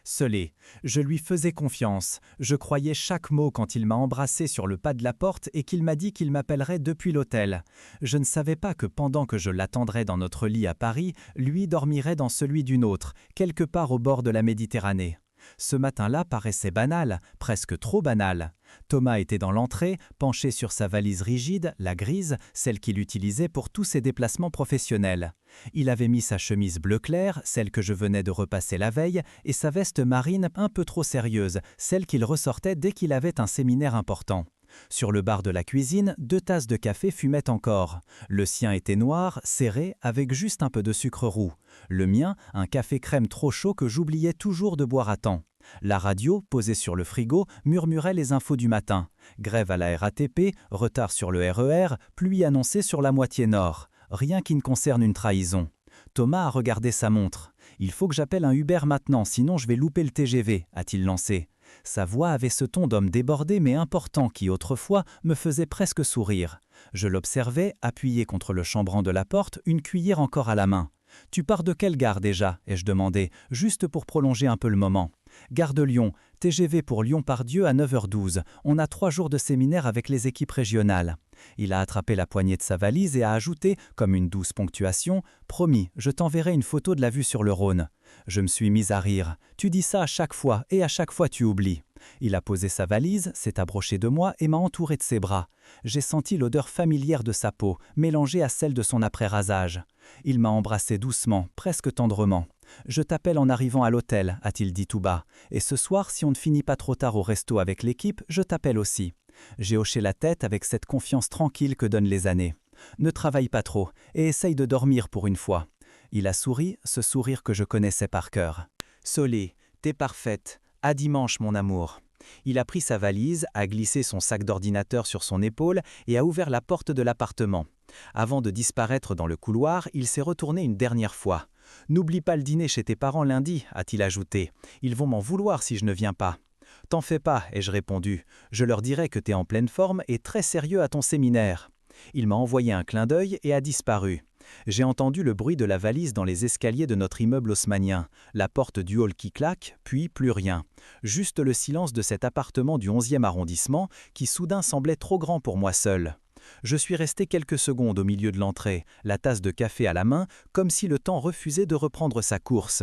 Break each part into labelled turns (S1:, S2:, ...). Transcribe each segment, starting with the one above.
S1: Scellé. Je lui faisais confiance. Je croyais chaque mot quand il m'a embrassé sur le pas de la porte et qu'il m'a dit qu'il m'appellerait depuis l'hôtel. Je ne savais pas que pendant que je l'attendrais dans notre lit à Paris, lui dormirait dans celui d'une autre, quelque part au bord de la Méditerranée. Ce matin-là paraissait banal, presque trop banal. Thomas était dans l'entrée, penché sur sa valise rigide, la grise, celle qu'il utilisait pour tous ses déplacements professionnels. Il avait mis sa chemise bleu clair, celle que je venais de repasser la veille, et sa veste marine un peu trop sérieuse, celle qu'il ressortait dès qu'il avait un séminaire important. Sur le bar de la cuisine, 2 tasses de café fumaient encore. Le sien était noir, serré, avec juste un peu de sucre roux. Le mien, un café crème trop chaud que j'oubliais toujours de boire à temps. La radio, posée sur le frigo, murmurait les infos du matin. Grève à la RATP, retard sur le RER, pluie annoncée sur la moitié nord. Rien qui ne concerne une trahison. Thomas a regardé sa montre. « Il faut que j'appelle un Uber maintenant, sinon je vais louper le TGV », a-t-il lancé. Sa voix avait ce ton d'homme débordé mais important qui, autrefois, me faisait presque sourire. Je l'observais, appuyé contre le chambranle de la porte, une cuillère encore à la main. « Tu pars de quelle gare déjà ?» ai-je demandé, juste pour prolonger un peu le moment. « Gare de Lyon, TGV pour Lyon-Part-Dieu à 9h12. On a 3 jours de séminaire avec les équipes régionales. » Il a attrapé la poignée de sa valise et a ajouté, comme une douce ponctuation, « Promis, je t'enverrai une photo de la vue sur le Rhône. » Je me suis mise à rire. « Tu dis ça à chaque fois et à chaque fois tu oublies. » Il a posé sa valise, s'est approché de moi et m'a entouré de ses bras. J'ai senti l'odeur familière de sa peau, mélangée à celle de son après-rasage. Il m'a embrassé doucement, presque tendrement. « Je t'appelle en arrivant à l'hôtel », a-t-il dit tout bas. « Et ce soir, si on ne finit pas trop tard au resto avec l'équipe, je t'appelle aussi. » J'ai hoché la tête avec cette confiance tranquille que donnent les années. « Ne travaille pas trop et essaye de dormir pour une fois. » Il a souri, ce sourire que je connaissais par cœur. « Solé, t'es parfaite. À dimanche, mon amour. » Il a pris sa valise, a glissé son sac d'ordinateur sur son épaule et a ouvert la porte de l'appartement. Avant de disparaître dans le couloir, il s'est retourné une dernière fois. « N'oublie pas le dîner chez tes parents lundi », a-t-il ajouté. « Ils vont m'en vouloir si je ne viens pas. » « T'en fais pas », ai-je répondu. « Je leur dirai que t'es en pleine forme et très sérieux à ton séminaire. » Il m'a envoyé un clin d'œil et a disparu. J'ai entendu le bruit de la valise dans les escaliers de notre immeuble haussmannien, la porte du hall qui claque, puis plus rien. Juste le silence de cet appartement du 11e arrondissement qui soudain semblait trop grand pour moi seul. Je suis resté quelques secondes au milieu de l'entrée, la tasse de café à la main, comme si le temps refusait de reprendre sa course.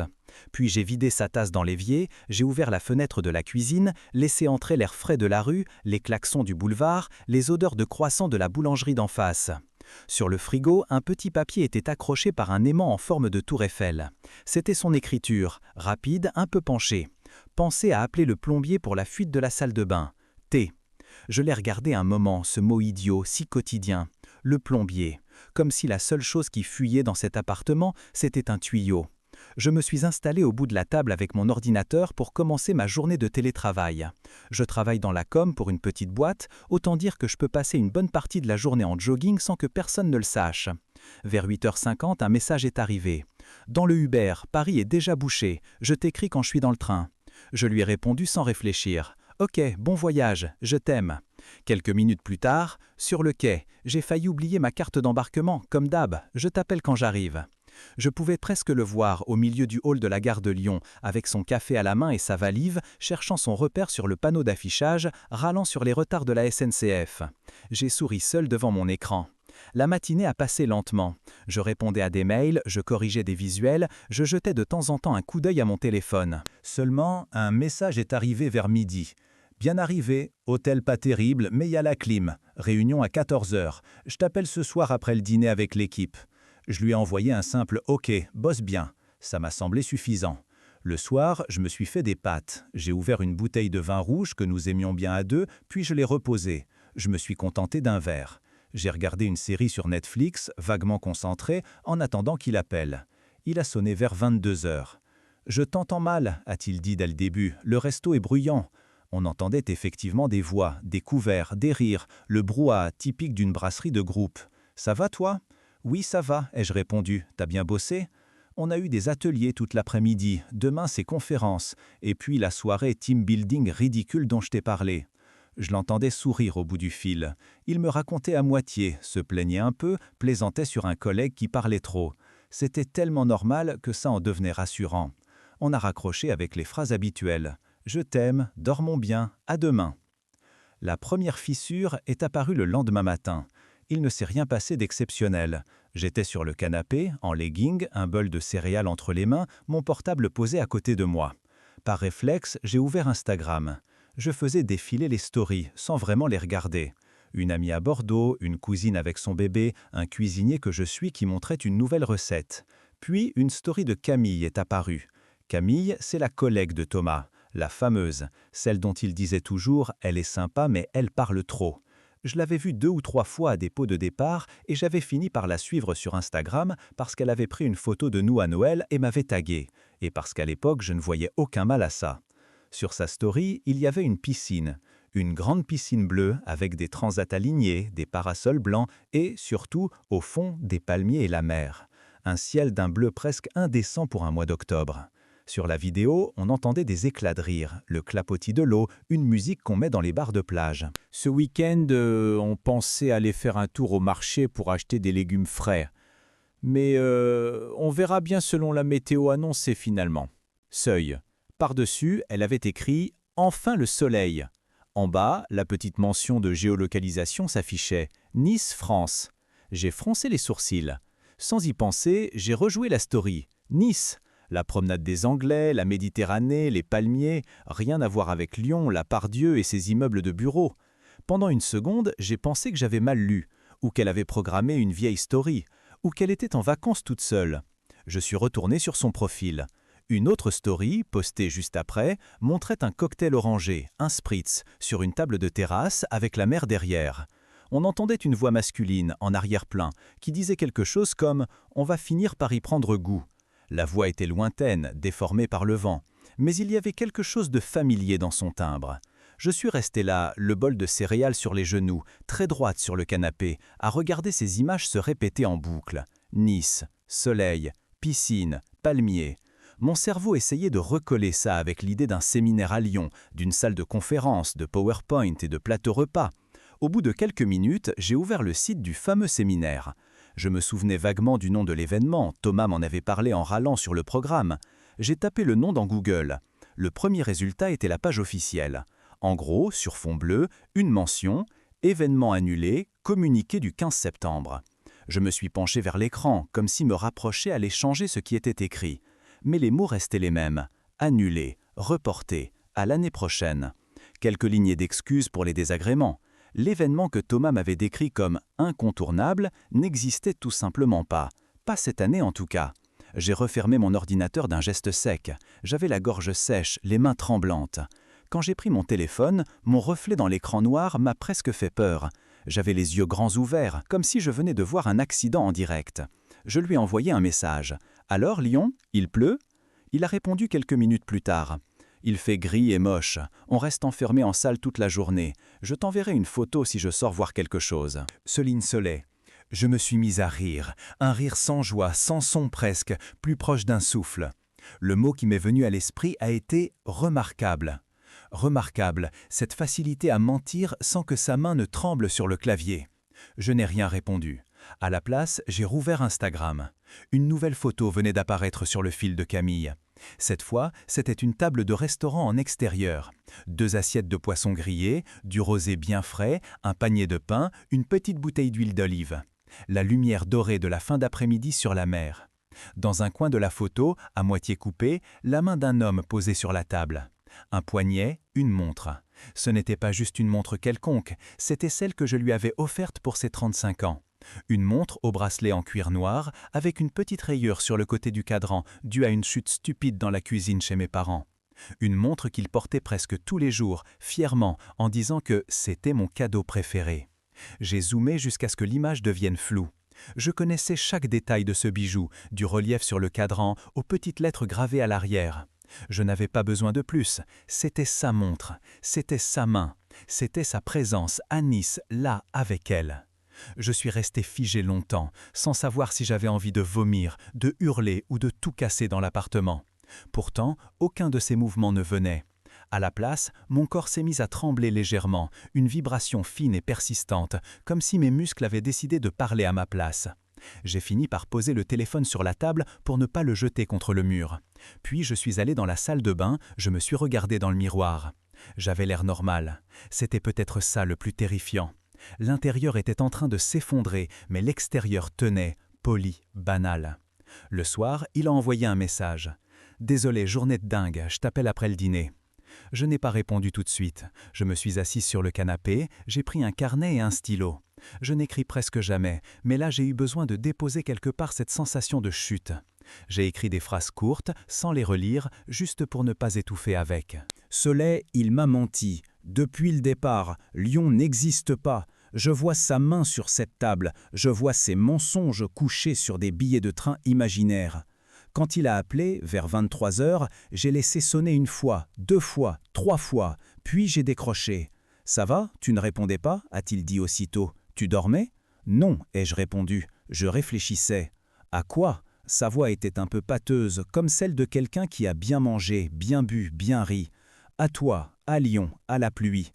S1: Puis j'ai vidé sa tasse dans l'évier, j'ai ouvert la fenêtre de la cuisine, laissé entrer l'air frais de la rue, les klaxons du boulevard, les odeurs de croissants de la boulangerie d'en face. Sur le frigo, un petit papier était accroché par un aimant en forme de tour Eiffel. C'était son écriture, rapide, un peu penchée. « Pensez à appeler le plombier pour la fuite de la salle de bain. T. » Je l'ai regardé un moment, ce mot idiot, si quotidien. Le plombier. Comme si la seule chose qui fuyait dans cet appartement, c'était un tuyau. Je me suis installé au bout de la table avec mon ordinateur pour commencer ma journée de télétravail. Je travaille dans la com pour une petite boîte, autant dire que je peux passer une bonne partie de la journée en jogging sans que personne ne le sache. Vers 8h50, un message est arrivé. « Dans le Uber, Paris est déjà bouché. Je t'écris quand je suis dans le train. » Je lui ai répondu sans réfléchir. « Ok, bon voyage, je t'aime. » Quelques minutes plus tard, sur le quai, j'ai failli oublier ma carte d'embarquement, comme d'hab, je t'appelle quand j'arrive. Je pouvais presque le voir au milieu du hall de la gare de Lyon, avec son café à la main et sa valise, cherchant son repère sur le panneau d'affichage, râlant sur les retards de la SNCF. J'ai souri seul devant mon écran. La matinée a passé lentement. Je répondais à des mails, je corrigeais des visuels, je jetais de temps en temps un coup d'œil à mon téléphone. Seulement, un message est arrivé vers midi. Bien arrivé, hôtel pas terrible, mais il y a la clim. Réunion à 14h. Je t'appelle ce soir après le dîner avec l'équipe. Je lui ai envoyé un simple « Ok, bosse bien ». Ça m'a semblé suffisant. Le soir, je me suis fait des pâtes. J'ai ouvert une bouteille de vin rouge que nous aimions bien à deux, puis je l'ai reposée. Je me suis contenté d'un verre. J'ai regardé une série sur Netflix, vaguement concentré, en attendant qu'il appelle. Il a sonné vers 22h. « Je t'entends mal », a-t-il dit dès le début. « Le resto est bruyant. » On entendait effectivement des voix, des couverts, des rires, le brouhaha typique d'une brasserie de groupe. « Ça va, toi ?»« Oui, ça va », ai-je répondu. « T'as bien bossé ?» On a eu des ateliers toute l'après-midi. Demain, c'est conférence. Et puis la soirée team building ridicule dont je t'ai parlé. Je l'entendais sourire au bout du fil. Il me racontait à moitié, se plaignait un peu, plaisantait sur un collègue qui parlait trop. C'était tellement normal que ça en devenait rassurant. On a raccroché avec les phrases habituelles. « Je t'aime, dormons bien, à demain ». La première fissure est apparue le lendemain matin. Il ne s'est rien passé d'exceptionnel. J'étais sur le canapé, en legging, un bol de céréales entre les mains, mon portable posé à côté de moi. Par réflexe, j'ai ouvert Instagram. Je faisais défiler les stories, sans vraiment les regarder. Une amie à Bordeaux, une cousine avec son bébé, un cuisinier que je suis qui montrait une nouvelle recette. Puis une story de Camille est apparue. Camille, c'est la collègue de Thomas, la fameuse, celle dont il disait toujours « elle est sympa mais elle parle trop ». Je l'avais vue 2 ou 3 fois à des pots de départ et j'avais fini par la suivre sur Instagram parce qu'elle avait pris une photo de nous à Noël et m'avait tagué. Et parce qu'à l'époque, je ne voyais aucun mal à ça. Sur sa story, il y avait une piscine. Une grande piscine bleue avec des transats alignés, des parasols blancs et, surtout, au fond, des palmiers et la mer. Un ciel d'un bleu presque indécent pour un mois d'octobre. Sur la vidéo, on entendait des éclats de rire, le clapotis de l'eau, une musique qu'on met dans les bars de plage.
S2: Ce week-end, on pensait aller faire un tour au marché pour acheter des légumes frais. Mais on verra bien selon la météo annoncée finalement. Seuil. Par-dessus, elle avait écrit « Enfin le soleil ». En bas, la petite mention de géolocalisation s'affichait « Nice, France ». J'ai froncé les sourcils. Sans y penser, j'ai rejoué la story « Nice ». La promenade des Anglais, la Méditerranée, les palmiers, rien à voir avec Lyon, la Part-Dieu et ses immeubles de bureaux. Pendant une seconde, j'ai pensé que j'avais mal lu, ou qu'elle avait programmé une vieille story, ou qu'elle était en vacances toute seule. Je suis retourné sur son profil. Une autre story, postée juste après, montrait un cocktail orangé, un spritz, sur une table de terrasse avec la mer derrière. On entendait une voix masculine, en arrière-plan, qui disait quelque chose comme « On va finir par y prendre goût ». La voix était lointaine, déformée par le vent, mais il y avait quelque chose de familier dans son timbre. Je suis resté là, le bol de céréales sur les genoux, très droite sur le canapé, à regarder ces images se répéter en boucle. Nice, soleil, piscine, palmier. Mon cerveau essayait de recoller ça avec l'idée d'un séminaire à Lyon, d'une salle de conférence, de PowerPoint et de plateau repas. Au bout de quelques minutes, j'ai ouvert le site du fameux séminaire. Je me souvenais vaguement du nom de l'événement, Thomas m'en avait parlé en râlant sur le programme. J'ai tapé le nom dans Google. Le premier résultat était la page officielle. En gros, sur fond bleu, une mention « Événement annulé, communiqué du 15 septembre ». Je me suis penché vers l'écran, comme si me rapprocher allait changer ce qui était écrit. Mais les mots restaient les mêmes. Annulé, reporté, à l'année prochaine. Quelques lignées d'excuses pour les désagréments. L'événement que Thomas m'avait décrit comme incontournable n'existait tout simplement pas. Pas cette année en tout cas. J'ai refermé mon ordinateur d'un geste sec. J'avais la gorge sèche, les mains tremblantes. Quand j'ai pris mon téléphone, mon reflet dans l'écran noir m'a presque fait peur. J'avais les yeux grands ouverts, comme si je venais de voir un accident en direct. Je lui ai envoyé un message. « Alors, Lyon, il pleut ?» Il a répondu quelques minutes plus tard. Il fait gris et moche. On reste enfermé en salle toute la journée. Je t'enverrai une photo si je sors voir quelque chose. Céline Solé. Je me suis mise à rire. Un rire sans joie, sans son presque, plus proche d'un souffle. Le mot qui m'est venu à l'esprit a été « remarquable ». Remarquable, cette facilité à mentir sans que sa main ne tremble sur le clavier. Je n'ai rien répondu. À la place, j'ai rouvert Instagram. Une nouvelle photo venait d'apparaître sur le fil de Camille. Cette fois, c'était une table de restaurant en extérieur. 2 assiettes de poisson grillé, du rosé bien frais, un panier de pain, une petite bouteille d'huile d'olive. La lumière dorée de la fin d'après-midi sur la mer. Dans un coin de la photo, à moitié coupée, la main d'un homme posée sur la table. Un poignet, une montre. Ce n'était pas juste une montre quelconque, c'était celle que je lui avais offerte pour ses 35 ans. Une montre au bracelet en cuir noir, avec une petite rayure sur le côté du cadran, due à une chute stupide dans la cuisine chez mes parents. Une montre qu'il portait presque tous les jours, fièrement, en disant que c'était mon cadeau préféré. J'ai zoomé jusqu'à ce que l'image devienne floue. Je connaissais chaque détail de ce bijou, du relief sur le cadran aux petites lettres gravées à l'arrière. Je n'avais pas besoin de plus, c'était sa montre, c'était sa main, c'était sa présence à Nice, là, avec elle. Je suis resté figé longtemps, sans savoir si j'avais envie de vomir, de hurler ou de tout casser dans l'appartement. Pourtant, aucun de ces mouvements ne venait. À la place, mon corps s'est mis à trembler légèrement, une vibration fine et persistante, comme si mes muscles avaient décidé de parler à ma place.
S1: J'ai fini par poser le téléphone sur la table pour ne pas le jeter contre le mur. Puis je suis allé dans la salle de bain, je me suis regardé dans le miroir. J'avais l'air normal. C'était peut-être ça le plus terrifiant. L'intérieur était en train de s'effondrer, mais l'extérieur tenait, poli, banal. Le soir, il a envoyé un message. « Désolé, journée de dingue, je t'appelle après le dîner. » Je n'ai pas répondu tout de suite. Je me suis assis sur le canapé, j'ai pris un carnet et un stylo. Je n'écris presque jamais, mais là j'ai eu besoin de déposer quelque part cette sensation de chute. J'ai écrit des phrases courtes, sans les relire, juste pour ne pas étouffer avec. « Soleil, il m'a menti. Depuis le départ, Lyon n'existe pas. Je vois sa main sur cette table, je vois ses mensonges couchés sur des billets de train imaginaires. Quand il a appelé, vers 23 heures, j'ai laissé sonner 1 fois, 2 fois, 3 fois, puis j'ai décroché. « Ça va, tu ne répondais pas ?» a-t-il dit aussitôt. « Tu dormais ?»« Non, ai-je répondu. Je réfléchissais. »« À quoi ?» Sa voix était un peu pâteuse, comme celle de quelqu'un qui a bien mangé, bien bu, bien ri. « À toi, à Lyon, à la pluie. »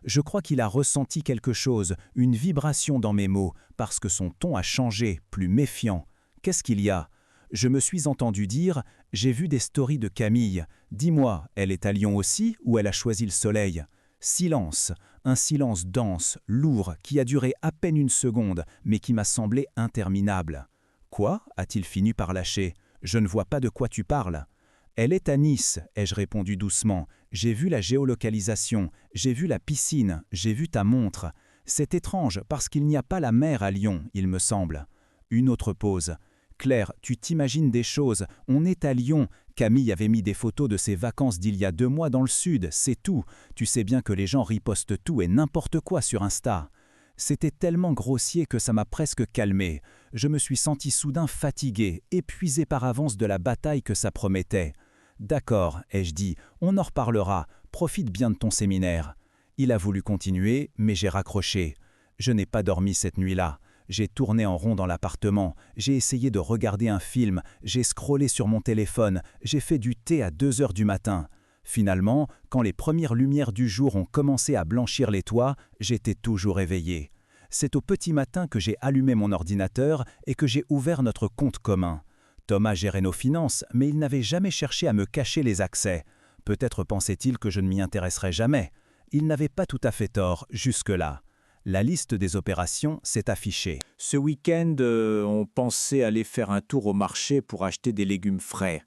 S1: Je crois qu'il a ressenti quelque chose, une vibration dans mes mots, parce que son ton a changé, plus méfiant. « Qu'est-ce qu'il y a ?» Je me suis entendu dire « J'ai vu des stories de Camille. Dis-moi, elle est à Lyon aussi ou elle a choisi le soleil ?» Silence, un silence dense, lourd, qui a duré à peine 1 seconde, mais qui m'a semblé interminable. « Quoi ?» a-t-il fini par lâcher. « Je ne vois pas de quoi tu parles. » « Elle est à Nice, ai-je répondu doucement. J'ai vu la géolocalisation, j'ai vu la piscine, j'ai vu ta montre. C'est étrange parce qu'il n'y a pas la mer à Lyon, il me semble. » Une autre pause. « Claire, tu t'imagines des choses, on est à Lyon. Camille avait mis des photos de ses vacances d'il y a 2 mois dans le sud, c'est tout. Tu sais bien que les gens ripostent tout et n'importe quoi sur Insta. » C'était tellement grossier que ça m'a presque calmé. Je me suis senti soudain fatigué, épuisé par avance de la bataille que ça promettait. « D'accord, ai-je dit, on en reparlera, profite bien de ton séminaire. » Il a voulu continuer, mais j'ai raccroché. Je n'ai pas dormi cette nuit-là. J'ai tourné en rond dans l'appartement, j'ai essayé de regarder un film, j'ai scrollé sur mon téléphone, j'ai fait du thé à 2 heures du matin. Finalement, quand les premières lumières du jour ont commencé à blanchir les toits, j'étais toujours éveillé. C'est au petit matin que j'ai allumé mon ordinateur et que j'ai ouvert notre compte commun. Thomas gérait nos finances, mais il n'avait jamais cherché à me cacher les accès. Peut-être pensait-il que je ne m'y intéresserais jamais. Il n'avait pas tout à fait tort, jusque-là. La liste des opérations s'est affichée.
S2: « Ce week-end, on pensait aller faire un tour au marché pour acheter des légumes frais.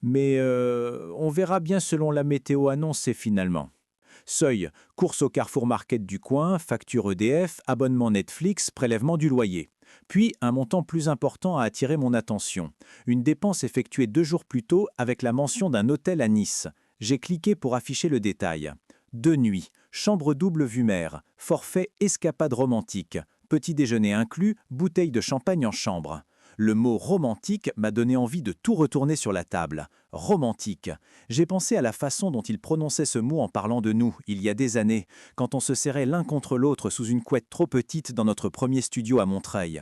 S2: Mais on verra bien selon la météo annoncée finalement. Seuil, course au Carrefour Market du coin, facture EDF, abonnement Netflix, prélèvement du loyer. Puis, un montant plus important a attiré mon attention. Une dépense effectuée 2 jours plus tôt avec la mention d'un hôtel à Nice. J'ai cliqué pour afficher le détail. 2 nuits, chambre double vue mer, forfait escapade romantique, petit déjeuner inclus, bouteille de champagne en chambre. Le mot « romantique » m'a donné envie de tout retourner sur la table. Romantique. J'ai pensé à la façon dont il prononçait ce mot en parlant de nous, il y a des années, quand on se serrait l'un contre l'autre sous une couette trop petite dans notre premier studio à Montreuil.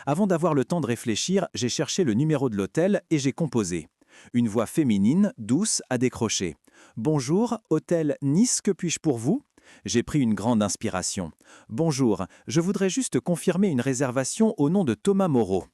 S2: Avant d'avoir le temps de réfléchir, j'ai cherché le numéro de l'hôtel et j'ai composé. Une voix féminine, douce, a décroché. « Bonjour, hôtel Nice, que puis-je pour vous ?» J'ai pris une grande inspiration. « Bonjour, je voudrais juste confirmer une réservation au nom de Thomas Moreau. »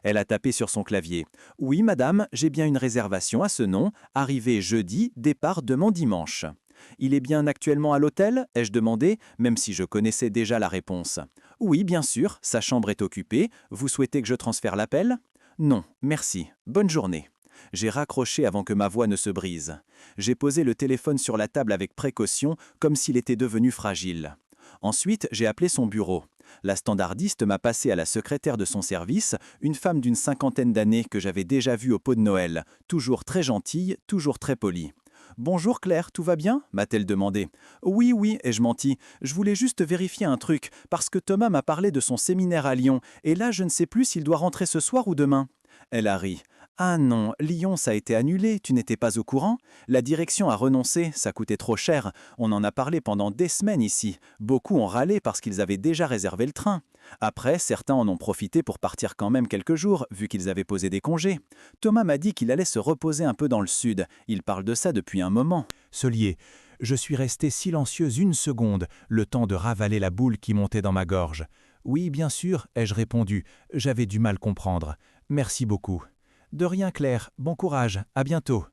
S2: Elle a tapé sur son clavier. « Oui, madame, j'ai bien une réservation à ce nom. Arrivée jeudi, départ demain dimanche. » « Il est bien actuellement à l'hôtel ?» ai-je demandé, même si je connaissais déjà la réponse. « Oui, bien sûr, sa chambre est occupée. Vous souhaitez que je transfère l'appel ?»« Non, merci. Bonne journée. » J'ai raccroché avant que ma voix ne se brise. J'ai posé le téléphone sur la table avec précaution, comme s'il était devenu fragile. Ensuite, j'ai appelé son bureau. La standardiste m'a passé à la secrétaire de son service, une femme d'une 50aine d'années que j'avais déjà vue au pot de Noël, toujours très gentille, toujours très polie. « Bonjour Claire, tout va bien ?» m'a-t-elle demandé. « Oui, oui, ai-je menti. Je voulais juste vérifier un truc, parce que Thomas m'a parlé de son séminaire à Lyon, et là je ne sais plus s'il doit rentrer ce soir ou demain. » Elle a ri. « Ah non, Lyon, ça a été annulé, tu n'étais pas au courant? La direction a renoncé, ça coûtait trop cher. On en a parlé pendant des semaines ici. Beaucoup ont râlé parce qu'ils avaient déjà réservé le train. Après, certains en ont profité pour partir quand même quelques jours, vu qu'ils avaient posé des congés. Thomas m'a dit qu'il allait se reposer un peu dans le sud. Il parle de ça depuis un moment. »
S1: Solier, je suis restée silencieuse 1 seconde, le temps de ravaler la boule qui montait dans ma gorge.
S2: Oui, bien sûr, ai-je répondu. J'avais du mal comprendre. Merci beaucoup. De rien, Claire. Bon courage. À bientôt.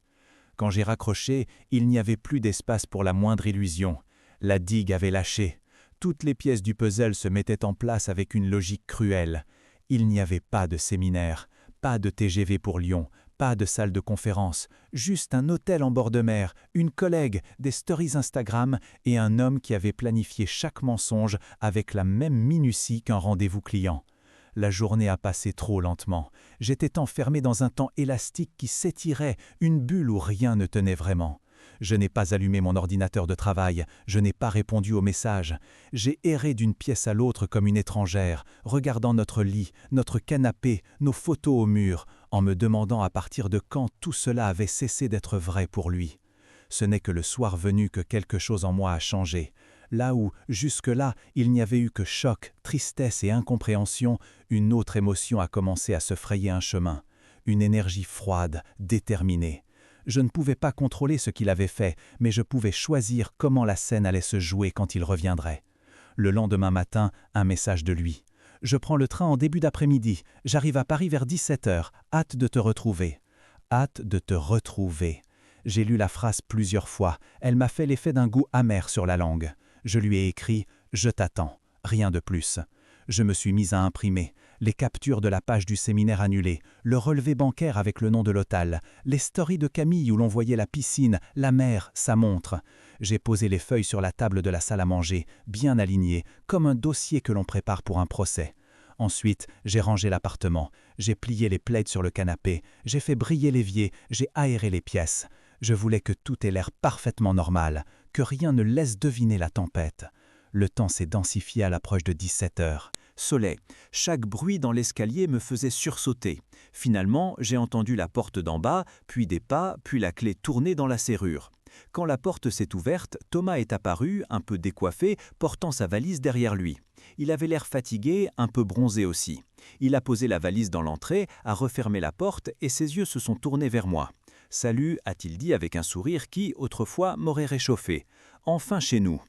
S2: Quand j'ai raccroché, il n'y avait plus d'espace pour la moindre illusion. La digue avait lâché. Toutes les pièces du puzzle se mettaient en place avec une logique cruelle. Il n'y avait pas de séminaire, pas de TGV pour Lyon, pas de salle de conférence, juste un hôtel en bord de mer, une collègue, des stories Instagram et un homme qui avait planifié chaque mensonge avec la même minutie qu'un rendez-vous client. La journée a passé trop lentement. J'étais enfermé dans un temps élastique qui s'étirait, une bulle où rien ne tenait vraiment. Je n'ai pas allumé mon ordinateur de travail, je n'ai pas répondu aux messages. J'ai erré d'une pièce à l'autre comme une étrangère, regardant notre lit, notre canapé, nos photos au mur, en me demandant à partir de quand tout cela avait cessé d'être vrai pour lui. Ce n'est que le soir venu que quelque chose en moi a changé. Là où, jusque-là, il n'y avait eu que choc, tristesse et incompréhension, une autre émotion a commencé à se frayer un chemin. Une énergie froide, déterminée. Je ne pouvais pas contrôler ce qu'il avait fait, mais je pouvais choisir comment la scène allait se jouer quand il reviendrait. Le lendemain matin, un message de lui. « Je prends le train en début d'après-midi. J'arrive à Paris vers 17h. Hâte de te retrouver. » Hâte de te retrouver. J'ai lu la phrase plusieurs fois. Elle m'a fait l'effet d'un goût amer sur la langue. Je lui ai écrit « Je t'attends ». Rien de plus. Je me suis mis à imprimer. Les captures de la page du séminaire annulée, le relevé bancaire avec le nom de l'hôtel, les stories de Camille où l'on voyait la piscine, la mer, sa montre. J'ai posé les feuilles sur la table de la salle à manger, bien alignées, comme un dossier que l'on prépare pour un procès. Ensuite, j'ai rangé l'appartement, j'ai plié les plaids sur le canapé, j'ai fait briller l'évier, j'ai aéré les pièces. Je voulais que tout ait l'air parfaitement normal, que rien ne laisse deviner la tempête. Le temps s'est densifié à l'approche de 17h. Soleil. Chaque bruit dans l'escalier me faisait sursauter. Finalement, j'ai entendu la porte d'en bas, puis des pas, puis la clé tourner dans la serrure. Quand la porte s'est ouverte, Thomas est apparu, un peu décoiffé, portant sa valise derrière lui. Il avait l'air fatigué, un peu bronzé aussi. Il a posé la valise dans l'entrée, a refermé la porte et ses yeux se sont tournés vers moi. « Salut », a-t-il dit avec un sourire qui, autrefois, m'aurait réchauffé. « Enfin chez nous ».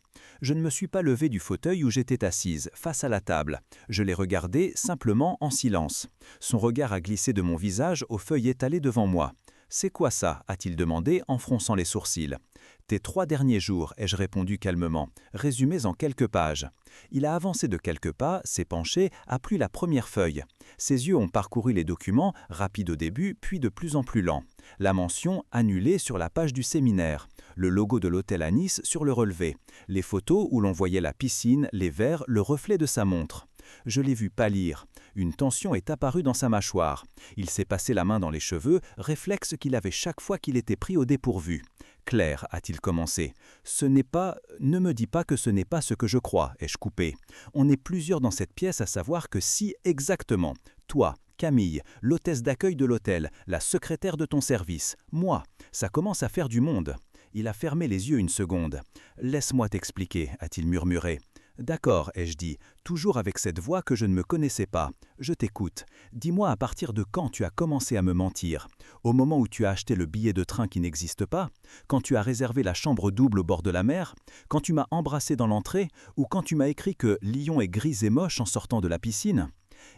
S2: Je ne me suis pas levé du fauteuil où j'étais assise, face à la table. Je l'ai regardé simplement en silence. Son regard a glissé de mon visage aux feuilles étalées devant moi. « C'est quoi ça » a-t-il demandé en fronçant les sourcils. « Tes 3 derniers jours », ai-je répondu calmement, résumés en quelques pages. Il a avancé de quelques pas, s'est penché, a pris la première feuille. Ses yeux ont parcouru les documents, rapides au début, puis de plus en plus lents. La mention « annulée » sur la page du séminaire. Le logo de l'hôtel à Nice sur le relevé. Les photos où l'on voyait la piscine, les verres, le reflet de sa montre. Je l'ai vu pâlir. Une tension est apparue dans sa mâchoire. Il s'est passé la main dans les cheveux, réflexe qu'il avait chaque fois qu'il était pris au dépourvu. « Claire », a-t-il commencé, « ce n'est pas... Ne me dis pas que ce n'est pas ce que je crois, ai-je coupé. On est plusieurs dans cette pièce à savoir que si exactement. Toi, Camille, l'hôtesse d'accueil de l'hôtel, la secrétaire de ton service, moi, ça commence à faire du monde. » Il a fermé les yeux une seconde. « Laisse-moi t'expliquer », a-t-il murmuré. « D'accord, ai-je dit, toujours avec cette voix que je ne me connaissais pas. Je t'écoute. Dis-moi à partir de quand tu as commencé à me mentir. Au moment où tu as acheté le billet de train qui n'existe pas? Quand tu as réservé la chambre double au bord de la mer? Quand tu m'as embrassé dans l'entrée? Ou quand tu m'as écrit que Lyon est grise et moche en sortant de la piscine ?»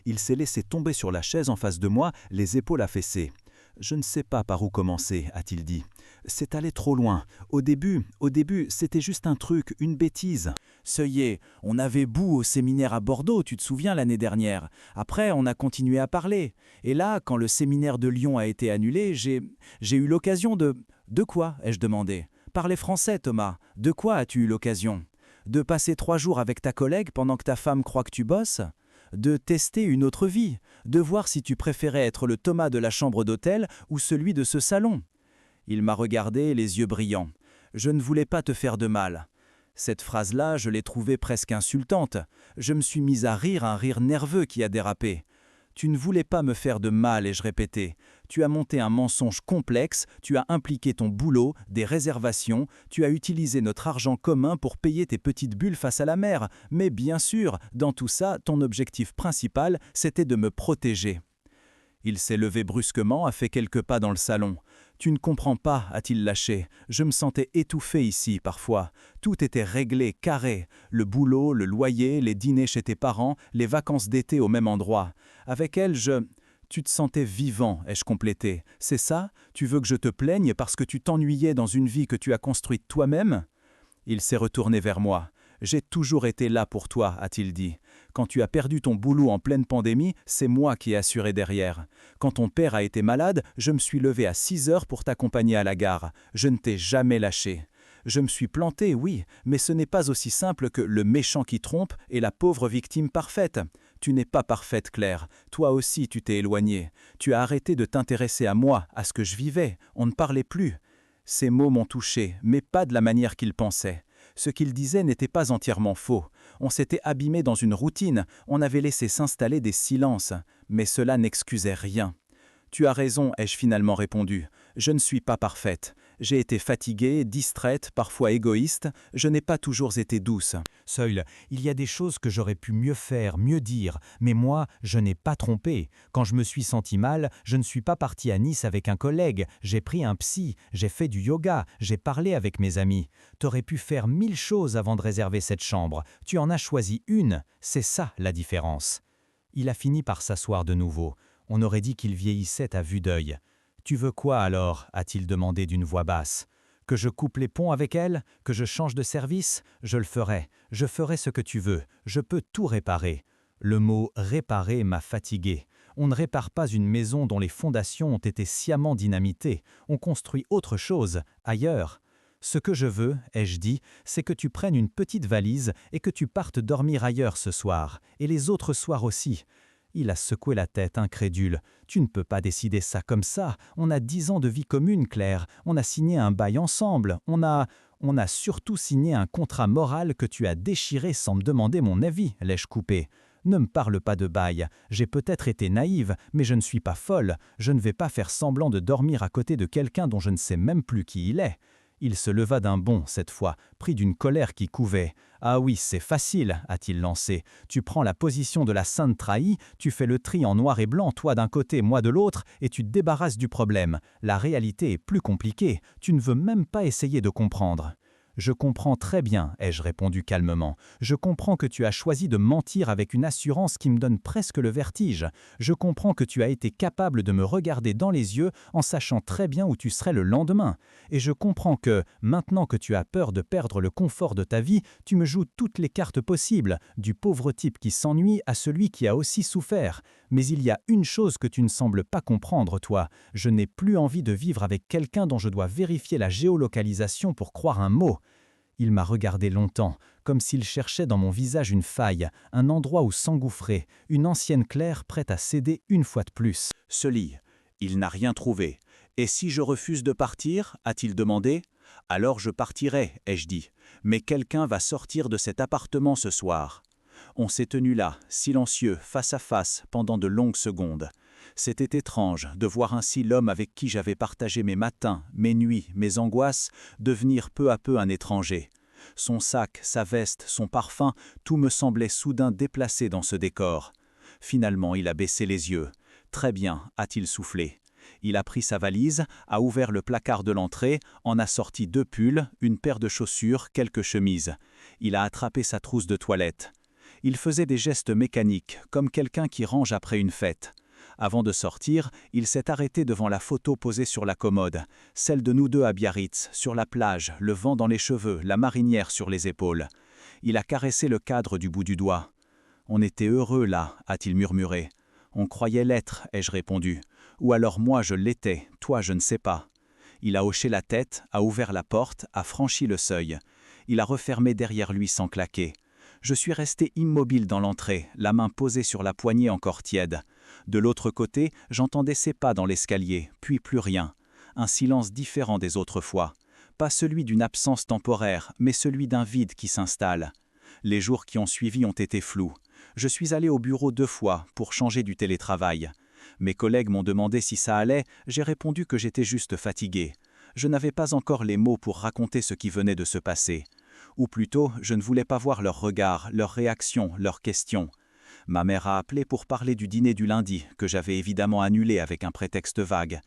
S2: Il s'est laissé tomber sur la chaise en face de moi, les épaules affaissées. « Je ne sais pas par où commencer, » a-t-il dit. « C'est allé trop loin. Au début, c'était juste un truc, une bêtise. Seuillé, on avait bu au séminaire à Bordeaux, tu te souviens, l'année dernière. Après, on a continué à parler. Et là, quand le séminaire de Lyon a été annulé, j'ai eu l'occasion de... » « De quoi ?» ai-je demandé. « Parler français, Thomas. De quoi as-tu eu l'occasion? De passer 3 jours avec ta collègue pendant que ta femme croit que tu bosses? De tester une autre vie, de voir si tu préférais être le Thomas de la chambre d'hôtel ou celui de ce salon. » Il m'a regardé, les yeux brillants. « Je ne voulais pas te faire de mal. » Cette phrase-là, je l'ai trouvée presque insultante. Je me suis mis à rire, un rire nerveux qui a dérapé. « Tu ne voulais pas me faire de mal, ai-je répété. Tu as monté un mensonge complexe, tu as impliqué ton boulot, des réservations, tu as utilisé notre argent commun pour payer tes petites bulles face à la mer. Mais bien sûr, dans tout ça, ton objectif principal, c'était de me protéger. » Il s'est levé brusquement, a fait quelques pas dans le salon.
S1: Tu ne comprends pas, a-t-il lâché. Je me sentais étouffé ici, parfois. Tout était réglé, carré. Le boulot, le loyer, les dîners chez tes parents, les vacances d'été au même endroit. Avec elle, Tu te sentais vivant, ai-je complété. C'est ça? Tu veux que je te plaigne parce que tu t'ennuyais dans une vie que tu as construite toi-même? Il s'est retourné vers moi. J'ai toujours été là pour toi, a-t-il dit. Quand tu as perdu ton boulot en pleine pandémie, c'est moi qui ai assuré derrière. Quand ton père a été malade, je me suis levé à 6 heures pour t'accompagner à la gare. Je ne t'ai jamais lâché. Je me suis planté, oui, mais ce n'est pas aussi simple que le méchant qui trompe et la pauvre victime parfaite. Tu n'es pas parfaite, Claire. Toi aussi, tu t'es éloignée. Tu as arrêté de t'intéresser à moi, à ce que je vivais. On ne parlait plus. Ces mots m'ont touché, mais pas de la manière qu'il pensait. Ce qu'il disait n'était pas entièrement faux. On s'était abîmé dans une routine, on avait laissé s'installer des silences, mais cela n'excusait rien. Tu as raison, ai-je finalement répondu. Je ne suis pas parfaite. J'ai été fatiguée, distraite, parfois égoïste. Je n'ai pas toujours été douce.
S2: Seul, il y a des choses que j'aurais pu mieux faire, mieux dire, mais moi, je n'ai pas trompé. Quand je me suis senti mal, je ne suis pas parti à Nice avec un collègue, j'ai pris un psy, j'ai fait du yoga, j'ai parlé avec mes amis. T'aurais pu faire 1000 choses avant de réserver cette chambre. Tu en as choisi une, c'est ça la différence. Il a fini par s'asseoir de nouveau. On aurait dit qu'il vieillissait à vue d'œil. « Tu veux quoi alors » a-t-il demandé d'une voix basse. « Que je coupe les ponts avec elle? Que je change de service? Je le ferai. Je ferai ce que tu veux. Je peux tout réparer. » Le mot « réparer » m'a fatigué. On ne répare pas une maison dont les fondations ont été sciemment dynamitées. On construit autre chose, ailleurs. « Ce que je veux, ai-je dit, c'est que tu prennes une petite valise et que tu partes dormir ailleurs ce soir, et les autres soirs aussi. » Il a secoué la tête, incrédule. « Tu ne peux pas décider ça comme ça. On a 10 ans de vie commune, Claire. On a signé un bail ensemble. On a surtout signé un contrat moral que tu as déchiré sans me demander mon avis, l'ai-je coupé. Ne me parle pas de bail. J'ai peut-être été naïve, mais je ne suis pas folle. Je ne vais pas faire semblant de dormir à côté de quelqu'un dont je ne sais même plus qui il est. » Il se leva d'un bond, cette fois, pris d'une colère qui couvait. « Ah oui, c'est facile, a-t-il lancé. Tu prends la position de la sainte trahie, tu fais le tri en noir et blanc, toi d'un côté, moi de l'autre, et tu te débarrasses du problème. La réalité est plus compliquée, tu ne veux même pas essayer de comprendre. » « Je comprends très bien, ai-je répondu calmement. Je comprends que tu as choisi de mentir avec une assurance qui me donne presque le vertige. Je comprends que tu as été capable de me regarder dans les yeux en sachant très bien où tu serais le lendemain. Et je comprends que, maintenant que tu as peur de perdre le confort de ta vie, tu me joues toutes les cartes possibles, du pauvre type qui s'ennuie à celui qui a aussi souffert. Mais il y a une chose que tu ne sembles pas comprendre, toi. Je n'ai plus envie de vivre avec quelqu'un dont je dois vérifier la géolocalisation pour croire un mot. » Il m'a regardé longtemps, comme s'il cherchait dans mon visage une faille, un endroit où s'engouffrer, une ancienne Claire prête à céder une fois de plus. « Ce lit, il n'a rien trouvé. Et si je refuse de partir » a-t-il demandé. « Alors je partirai, ai-je dit. Mais quelqu'un va sortir de cet appartement ce soir. » On s'est tenu là, silencieux, face à face, pendant de longues secondes. C'était étrange de voir ainsi l'homme avec qui j'avais partagé mes matins, mes nuits, mes angoisses, devenir peu à peu un étranger. Son sac, sa veste, son parfum, tout me semblait soudain déplacé dans ce décor. Finalement, il a baissé les yeux. « Très bien », a-t-il soufflé. Il a pris sa valise, a ouvert le placard de l'entrée, en a sorti 2 pulls, une paire de chaussures, quelques chemises. Il a attrapé sa trousse de toilette. Il faisait des gestes mécaniques, comme quelqu'un qui range après une fête. Avant de sortir, il s'est arrêté devant la photo posée sur la commode, celle de nous deux à Biarritz, sur la plage, le vent dans les cheveux, la marinière sur les épaules. Il a caressé le cadre du bout du doigt. « On était heureux là », a-t-il murmuré. « On croyait l'être », ai-je répondu. « Ou alors moi je l'étais, toi je ne sais pas. » Il a hoché la tête, a ouvert la porte, a franchi le seuil. Il a refermé derrière lui sans claquer. Je suis resté immobile dans l'entrée, la main posée sur la poignée encore tiède. De l'autre côté, j'entendais ses pas dans l'escalier, puis plus rien. Un silence différent des autres fois. Pas celui d'une absence temporaire, mais celui d'un vide qui s'installe. Les jours qui ont suivi ont été flous. Je suis allé au bureau 2 fois pour changer du télétravail. Mes collègues m'ont demandé si ça allait, j'ai répondu que j'étais juste fatigué. Je n'avais pas encore les mots pour raconter ce qui venait de se passer. Ou plutôt, je ne voulais pas voir leurs regards, leurs réactions, leurs questions.
S1: Ma mère a appelé pour parler du dîner du lundi, que j'avais évidemment annulé avec un prétexte vague.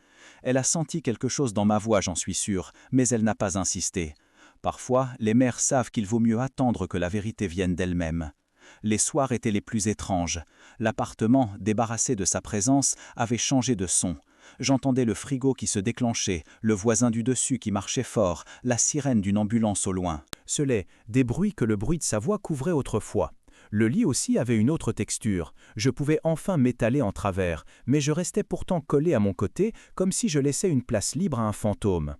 S1: Elle a senti quelque chose dans ma voix, j'en suis sûr, mais elle n'a pas insisté. Parfois, les mères savent qu'il vaut mieux attendre que la vérité vienne d'elle-même. Les soirs étaient les plus étranges. L'appartement, débarrassé de sa présence, avait changé de son. J'entendais le frigo qui se déclenchait, le voisin du dessus qui marchait fort, la sirène d'une ambulance au loin. Des bruits que le bruit de sa voix couvrait autrefois. Le lit aussi avait une autre texture. Je pouvais enfin m'étaler en travers, mais je restais pourtant collé à mon côté, comme si je laissais une place libre à un fantôme.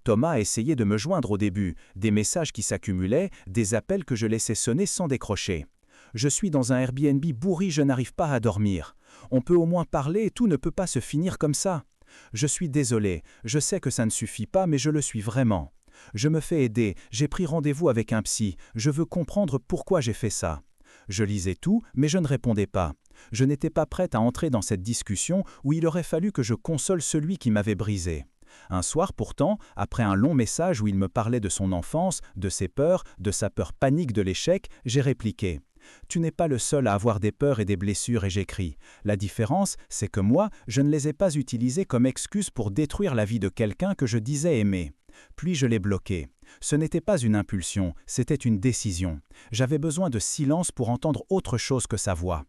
S1: Thomas a essayé de me joindre au début, des messages qui s'accumulaient, des appels que je laissais sonner sans décrocher. Je suis dans un Airbnb bourri, je n'arrive pas à dormir. On peut au moins parler, tout ne peut pas se finir comme ça. Je suis désolé, je sais que ça ne suffit pas, mais je le suis vraiment. Je me fais aider, j'ai pris rendez-vous avec un psy, je veux comprendre pourquoi j'ai fait ça. Je lisais tout, mais je ne répondais pas. Je n'étais pas prête à entrer dans cette discussion où il aurait fallu que je console celui qui m'avait brisé. Un soir pourtant, après un long message où il me parlait de son enfance, de ses peurs, de sa peur panique de l'échec, j'ai répliqué. Tu n'es pas le seul à avoir des peurs et des blessures et j'écris. La différence, c'est que moi, je ne les ai pas utilisées comme excuse pour détruire la vie de quelqu'un que je disais aimer. Puis je l'ai bloqué. Ce n'était pas une impulsion, c'était une décision. J'avais besoin de silence pour entendre autre chose que sa voix.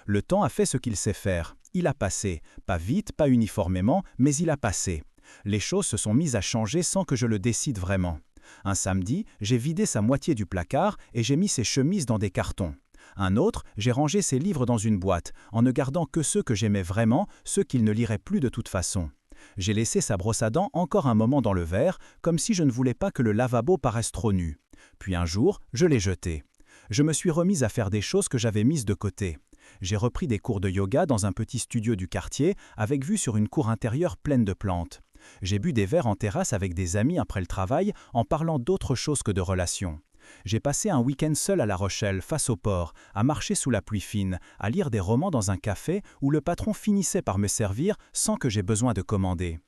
S1: Le temps a fait ce qu'il sait faire. Il a passé. Pas vite, pas uniformément, mais il a passé. Les choses se sont mises à changer sans que je le décide vraiment. Un samedi, j'ai vidé sa moitié du placard et j'ai mis ses chemises dans des cartons. Un autre, j'ai rangé ses livres dans une boîte, en ne gardant que ceux que j'aimais vraiment, ceux qu'il ne lirait plus de toute façon. J'ai laissé sa brosse à dents encore un moment dans le verre, comme si je ne voulais pas que le lavabo paraisse trop nu. Puis un jour, je l'ai jeté. Je me suis remise à faire des choses que j'avais mises de côté. J'ai repris des cours de yoga dans un petit studio du quartier, avec vue sur une cour intérieure pleine de plantes. J'ai bu des verres en terrasse avec des amis après le travail, en parlant d'autre chose que de relations. J'ai passé un week-end seul à La Rochelle, face au port, à marcher sous la pluie fine, à lire des romans dans un café où le patron finissait par me servir sans que j'aie besoin de commander.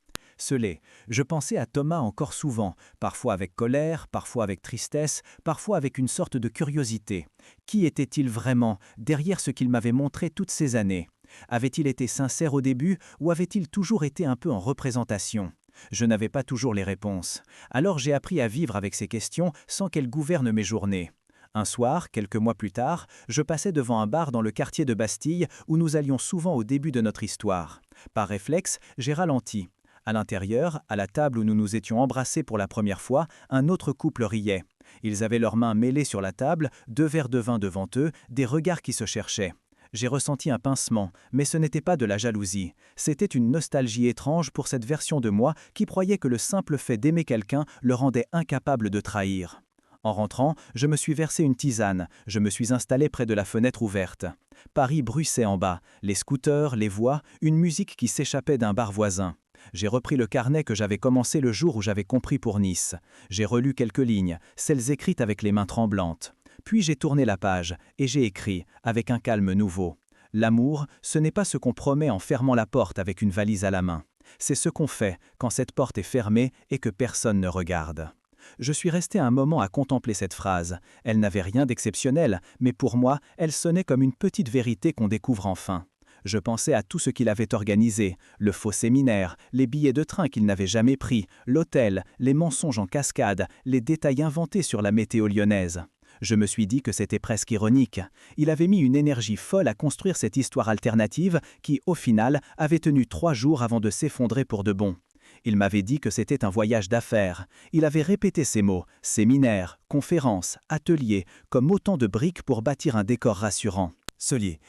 S1: Je pensais à Thomas encore souvent, parfois avec colère, parfois avec tristesse, parfois avec une sorte de curiosité. Qui était-il vraiment, derrière ce qu'il m'avait montré toutes ces années ? Avait-il été sincère au début ou avait-il toujours été un peu en représentation ? Je n'avais pas toujours les réponses. Alors j'ai appris à vivre avec ces questions sans qu'elles gouvernent mes journées. Un soir, quelques mois plus tard, je passais devant un bar dans le quartier de Bastille où nous allions souvent au début de notre histoire. Par réflexe, j'ai ralenti. À l'intérieur, à la table où nous nous étions embrassés pour la première fois, un autre couple riait. Ils avaient leurs mains mêlées sur la table, 2 verres de vin devant eux, des regards qui se cherchaient. J'ai ressenti un pincement, mais ce n'était pas de la jalousie. C'était une nostalgie étrange pour cette version de moi qui croyait que le simple fait d'aimer quelqu'un le rendait incapable de trahir. En rentrant, je me suis versé une tisane, je me suis installé près de la fenêtre ouverte. Paris bruissait en bas, les scooters, les voix, une musique qui s'échappait d'un bar voisin. J'ai repris le carnet que j'avais commencé le jour où j'avais compris pour Nice. J'ai relu quelques lignes, celles écrites avec les mains tremblantes. Puis j'ai tourné la page et j'ai écrit, avec un calme nouveau. L'amour, ce n'est pas ce qu'on promet en fermant la porte avec une valise à la main. C'est ce qu'on fait quand cette porte est fermée et que personne ne regarde. Je suis resté un moment à contempler cette phrase. Elle n'avait rien d'exceptionnel, mais pour moi, elle sonnait comme une petite vérité qu'on découvre enfin. Je pensais à tout ce qu'il avait organisé, le faux séminaire, les billets de train qu'il n'avait jamais pris, l'hôtel, les mensonges en cascade, les détails inventés sur la météo lyonnaise. Je me suis dit que c'était presque ironique. Il avait mis une énergie folle à construire cette histoire alternative qui, au final, avait tenu 3 jours avant de s'effondrer pour de bon. Il m'avait dit que c'était un voyage d'affaires. Il avait répété ces mots, séminaire, conférences, ateliers, comme autant de briques pour bâtir un décor rassurant.
S3: Solier.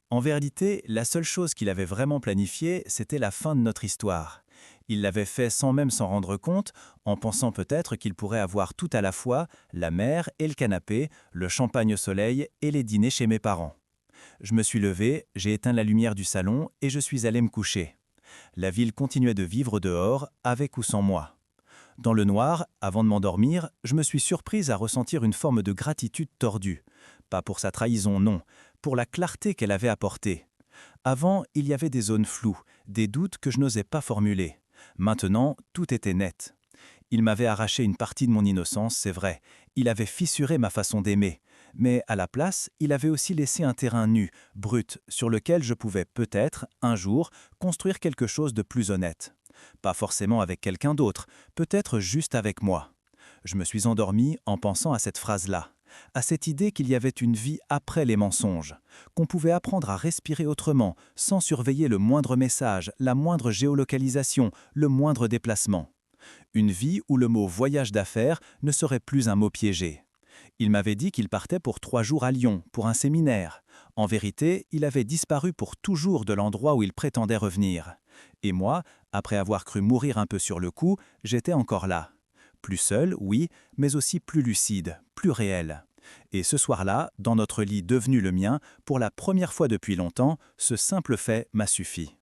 S3: En vérité, la seule chose qu'il avait vraiment planifiée, c'était la fin de notre histoire. Il l'avait fait sans même s'en rendre compte, en pensant peut-être qu'il pourrait avoir tout à la fois, la mer et le canapé, le champagne au soleil et les dîners chez mes parents. Je me suis levé, j'ai éteint la lumière du salon et je suis allé me coucher. La ville continuait de vivre dehors, avec ou sans moi. Dans le noir, avant de m'endormir, je me suis surprise à ressentir une forme de gratitude tordue. Pas pour sa trahison, non, pour la clarté qu'elle avait apportée. Avant, il y avait des zones floues, des doutes que je n'osais pas formuler. Maintenant, tout était net. Il m'avait arraché une partie de mon innocence, c'est vrai. Il avait fissuré ma façon d'aimer. Mais à la place, il avait aussi laissé un terrain nu, brut, sur lequel je pouvais peut-être, un jour, construire quelque chose de plus honnête. Pas forcément avec quelqu'un d'autre, peut-être juste avec moi. Je me suis endormi en pensant à cette phrase-là, à cette idée qu'il y avait une vie après les mensonges, qu'on pouvait apprendre à respirer autrement, sans surveiller le moindre message, la moindre géolocalisation, le moindre déplacement. Une vie où le mot voyage d'affaires ne serait plus un mot piégé. Il m'avait dit qu'il partait pour 3 jours à Lyon, pour un séminaire. En vérité, il avait disparu pour toujours de l'endroit où il prétendait revenir. Et moi, après avoir cru mourir un peu sur le coup, j'étais encore là. Plus seul, oui, mais aussi plus lucide, plus réel. Et ce soir-là, dans notre lit devenu le mien, pour la première fois depuis longtemps, ce simple fait m'a suffi.